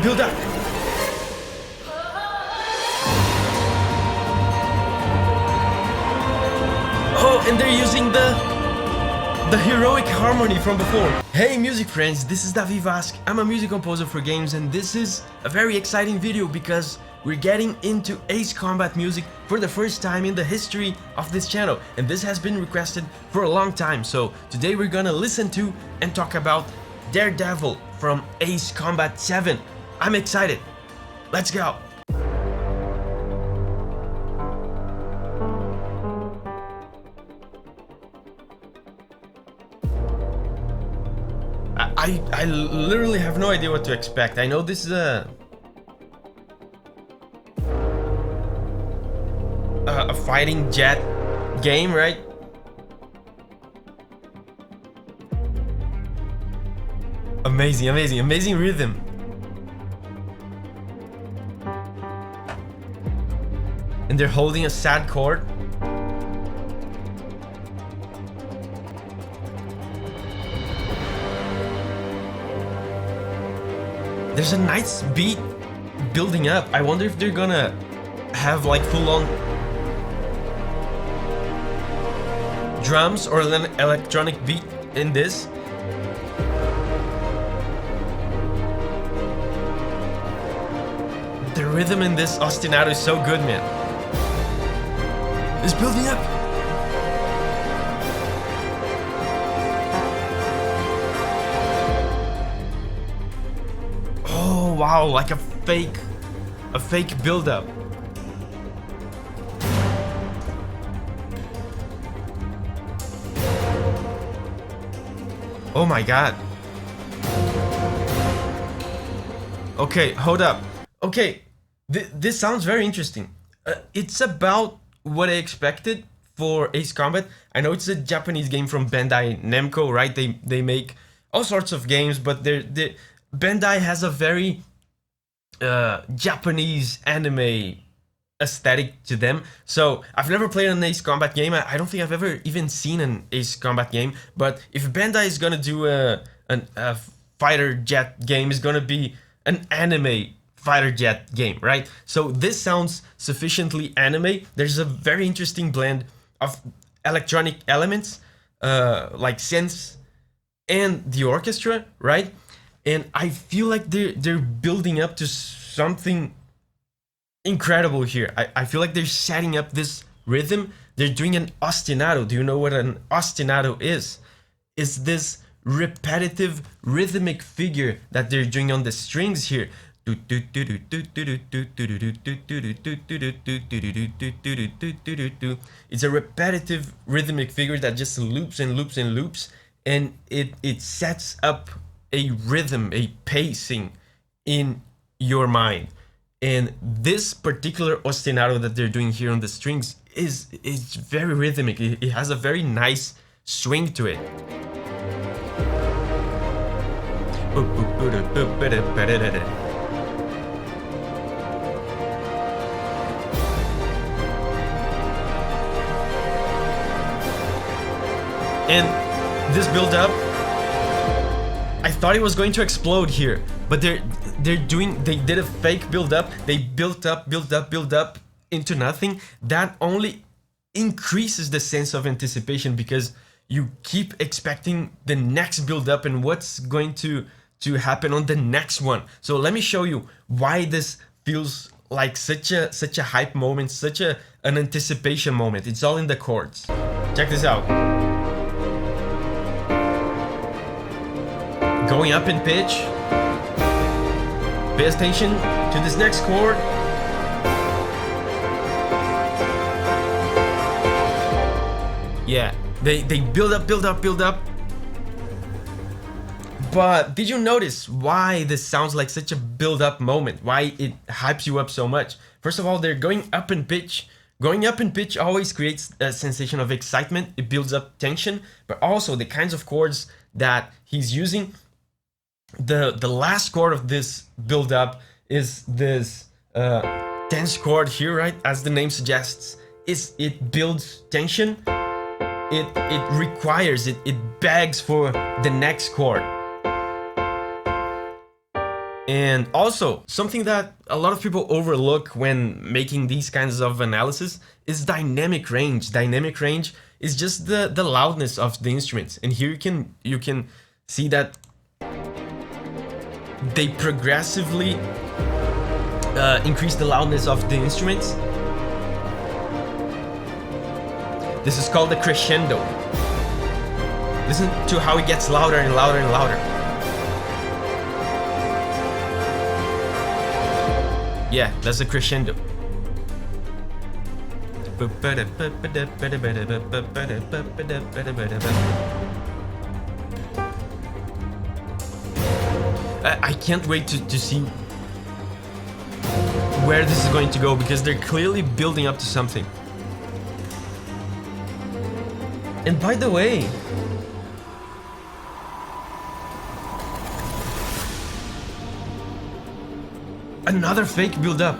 Build up. Oh, and they're using the heroic harmony from before. Hey music friends, this is Davi Vasc. I'm a music composer for games, and this is a very exciting video because we're getting into Ace Combat music for the first time in the history of this channel, and this has been requested for a long time. So today we're gonna listen to and talk about Daredevil from Ace Combat 7. I'm excited. Let's go. I literally have no idea what to expect. I know this is a fighting jet game, right? Amazing, amazing, amazing rhythm. And they're holding a sad chord. There's a nice beat building up. I wonder if they're gonna have like full-on drums or an electronic beat in this. The rhythm in this ostinato is so good, man. It's building up. Oh wow, like a fake build-up. Oh my god. Okay, hold up. Okay, this sounds very interesting. It's about what I expected for Ace Combat. I know it's a Japanese game from Bandai Namco, right? They make all sorts of games, but Bandai has a very Japanese anime aesthetic to them. So I've never played an Ace Combat game. I don't think I've ever even seen an Ace Combat game. But if Bandai is gonna do a fighter jet game, it's gonna be an anime fighter jet game, right? So this sounds sufficiently anime. There's a very interesting blend of electronic elements, like synths and the orchestra, right? And I feel like they're building up to something incredible here. I feel like they're setting up this rhythm. They're doing an ostinato. Do you know what an ostinato is? It's this repetitive rhythmic figure that they're doing on the strings here. It's a repetitive rhythmic figure that just loops and loops and loops, and it sets up a rhythm, a pacing in your mind. And this particular ostinato that they're doing here on the strings is very rhythmic. It has a very nice swing to it. And this build up, I thought it was going to explode here, but they did a fake build up. They built up into nothing. That only increases the sense of anticipation because you keep expecting the next build up and what's going to happen on the next one. So let me show you why this feels like such a hype moment, such an anticipation moment. It's all in the chords. Check this out. Going up in pitch. Pay attention to this next chord. Yeah, they build up. But did you notice why this sounds like such a build-up moment? Why it hypes you up so much? First of all, they're going up in pitch. Going up in pitch always creates a sensation of excitement. It builds up tension, but also the kinds of chords that he's using. The last chord of this build-up is this tense chord here, right? As the name suggests, it builds tension. It requires, it begs for the next chord. And also, something that a lot of people overlook when making these kinds of analysis is dynamic range. Dynamic range is just the loudness of the instruments. And here you can see that they progressively increase the loudness of the instruments. This is called the crescendo. Listen to how it gets louder and louder and louder. Yeah, that's a crescendo. I can't wait to see where this is going to go, because they're clearly building up to something. And by the way, another fake build-up.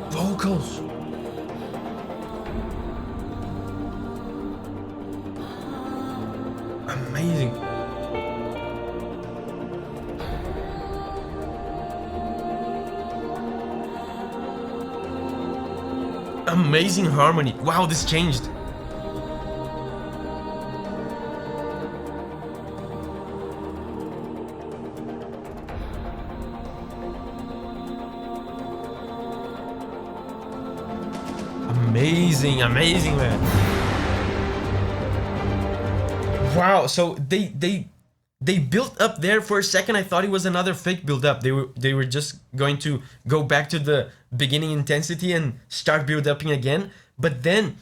Vocals. Amazing. Amazing harmony. Wow, this changed. Amazing, amazing, man. Wow, so they built up there for a second. I thought it was another fake build up. They were just going to go back to the beginning intensity and start build upping again. But then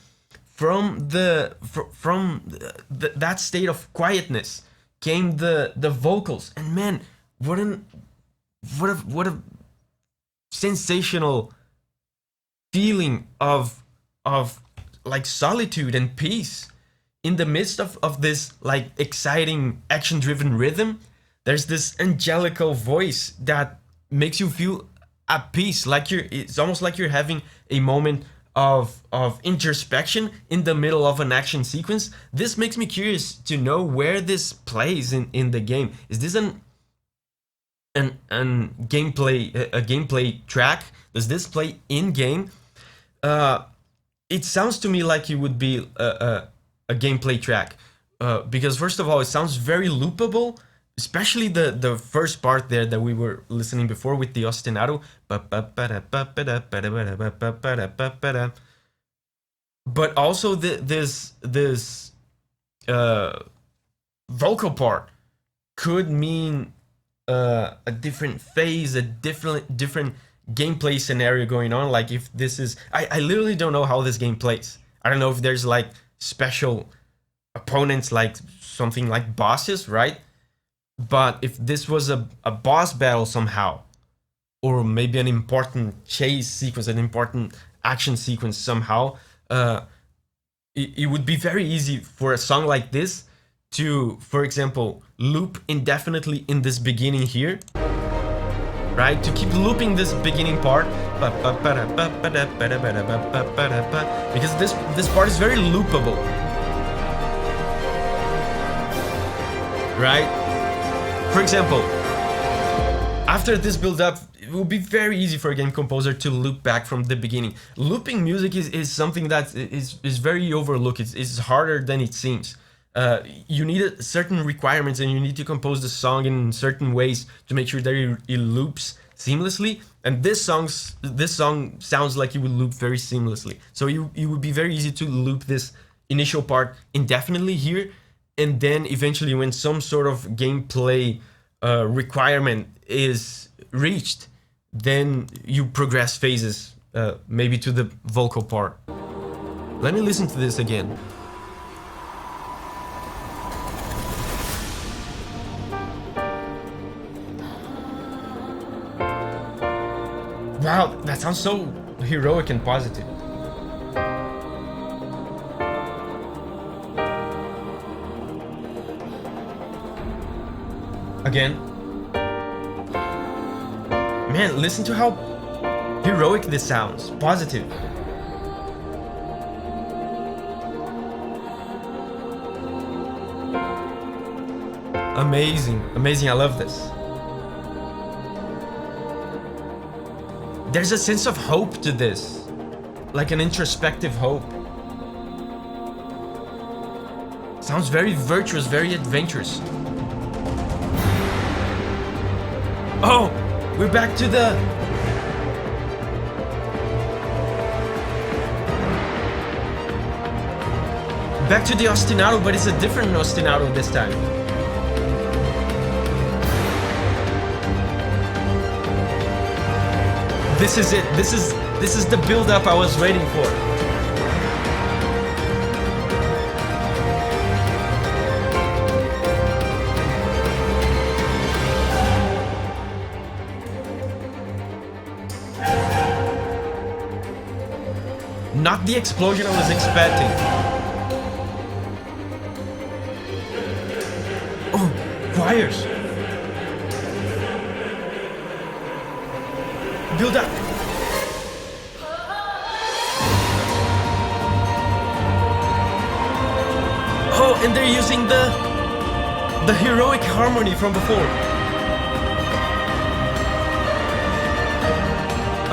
from that state of quietness came the vocals. And man, what a sensational feeling of like solitude and peace in the midst of this like exciting action-driven rhythm. There's this angelical voice that makes you feel at peace, like it's almost like you're having a moment of introspection in the middle of an action sequence. This makes me curious to know where this plays in the game. Is this a gameplay track? Does this play in game? It sounds to me like it would be a gameplay track, because first of all, it sounds very loopable, especially the first part there that we were listening before with the ostinato. But also this vocal part could mean a different phase, a different gameplay scenario going on. Like if this is, I literally don't know how this game plays. I don't know if there's like special opponents, like something like bosses, right? But if this was a boss battle somehow, or maybe an important chase sequence, an important action sequence somehow, it would be very easy for a song like this to, for example, loop indefinitely in this beginning here, right? To keep looping this beginning part, because this part is very loopable, right? For example, after this build up, it will be very easy for a game composer to loop back from the beginning. Looping music is something that is very overlooked. It's harder than it seems. You need certain requirements, and you need to compose the song in certain ways to make sure that it loops seamlessly. And this song sounds like it would loop very seamlessly. So it would be very easy to loop this initial part indefinitely here, and then eventually when some sort of gameplay requirement is reached, then you progress phases, maybe to the vocal part. Let me listen to this again. Wow, that sounds so heroic and positive. Again. Man, listen to how heroic this sounds. Positive. Amazing, amazing, I love this. There's a sense of hope to this, like an introspective hope. Sounds very virtuous, very adventurous. Oh, we're back to the... Back to the ostinato, but it's a different ostinato this time. This is it. This is the build-up I was waiting for. Not the explosion I was expecting. Oh, choirs. Build up. Oh, and they're using the heroic harmony from before.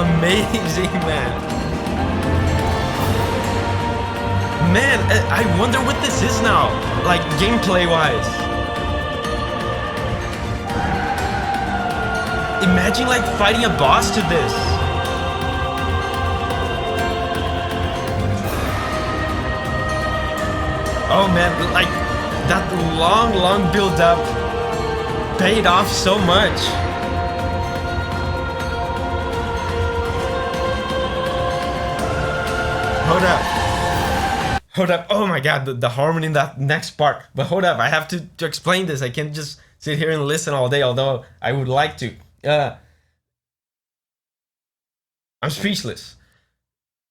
Amazing, man. Man, I wonder what this is now, like gameplay-wise. Imagine like fighting a boss to this. Oh man, like that long build-up paid off so much. Hold up. Hold up. Oh my god, the harmony in that next part. But hold up, I have to explain this. I can't just sit here and listen all day, although I would like to. I'm speechless.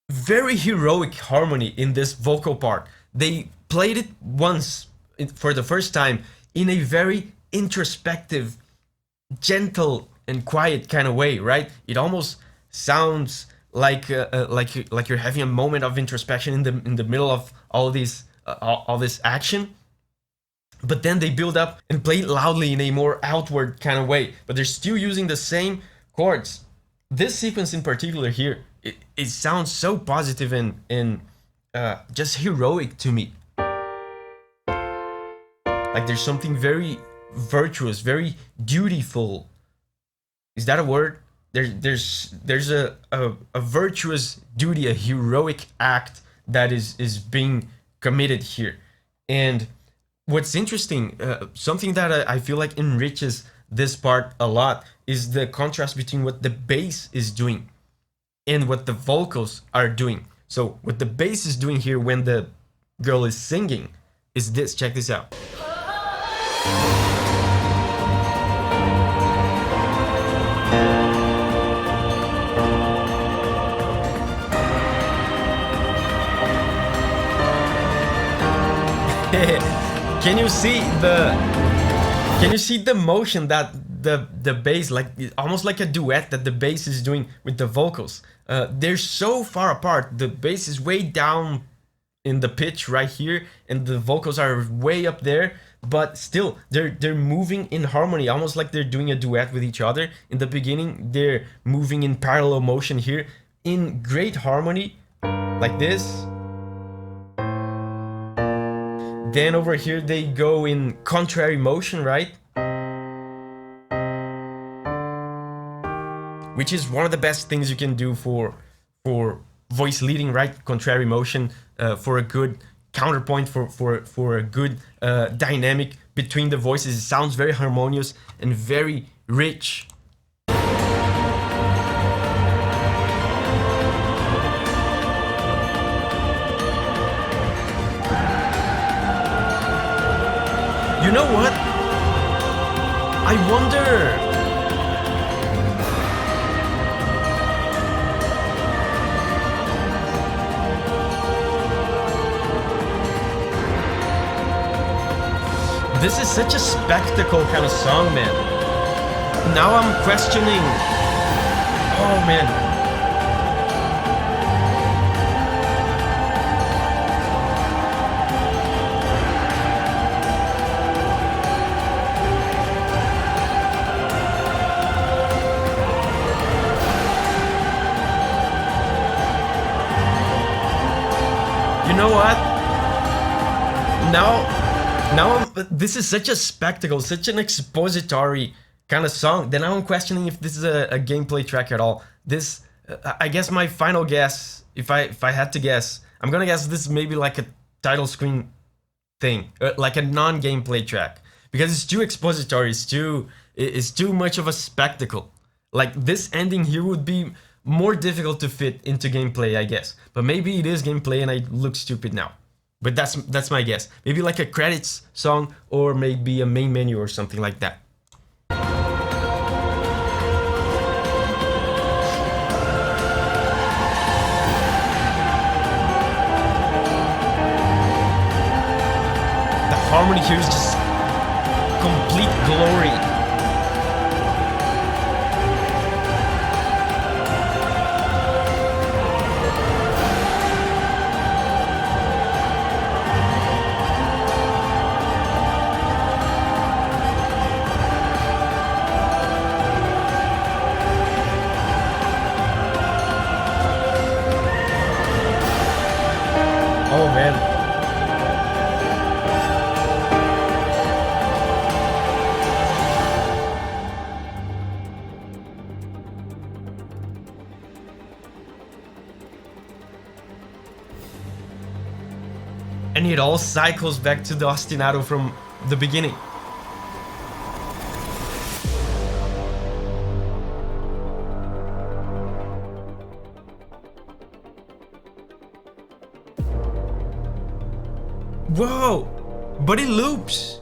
Very heroic harmony in this vocal part. They played it once for the first time in a very introspective, gentle and quiet kind of way, right? It almost sounds like you're having a moment of introspection in the middle of all this action. But then they build up and play loudly in a more outward kind of way, but they're still using the same chords. This sequence in particular here, it sounds so positive and just heroic to me. Like there's something very virtuous, very dutiful. Is that a word? There's a virtuous duty, a heroic act that is being committed here. And what's interesting, something that I feel like enriches this part a lot is the contrast between what the bass is doing and what the vocals are doing. So what the bass is doing here when the girl is singing is this. Check this out. Can you see the motion that the bass, like almost like a duet that the bass is doing with the vocals? They're so far apart. The bass is way down in the pitch right here, and the vocals are way up there. But still, they're moving in harmony, almost like they're doing a duet with each other. In the beginning, they're moving in parallel motion here, in great harmony, like this. Then over here they go in contrary motion, right? Which is one of the best things you can do for voice leading, right? Contrary motion, for a good counterpoint, for a good dynamic between the voices. It sounds very harmonious and very rich. You know what? I wonder... This is such a spectacle kind of song, man. Now I'm questioning... Oh, man. This is such a spectacle, such an expository kind of song that now I'm questioning if this is a gameplay track at all. This, I guess my final guess, if I had to guess, I'm gonna guess this is maybe like a title screen thing, like a non-gameplay track, because it's too expository, it's too much of a spectacle. Like this ending here would be more difficult to fit into gameplay, I guess. But maybe it is gameplay and I look stupid now. But that's my guess. Maybe like a credits song or maybe a main menu or something like that. The harmony here is just complete glory. Oh man. And it all cycles back to the ostinato from the beginning. Whoa! But it loops!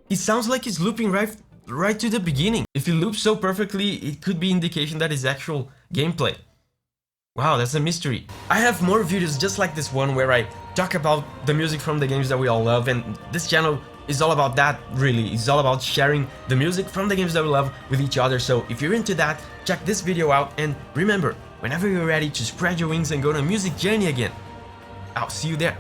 It sounds like it's looping right to the beginning. If it loops so perfectly, it could be indication that it's actual gameplay. Wow, that's a mystery. I have more videos just like this one where I talk about the music from the games that we all love, and this channel is all about that, really. It's all about sharing the music from the games that we love with each other. So if you're into that, check this video out, and remember, whenever you're ready to spread your wings and go on a music journey again, I'll see you there.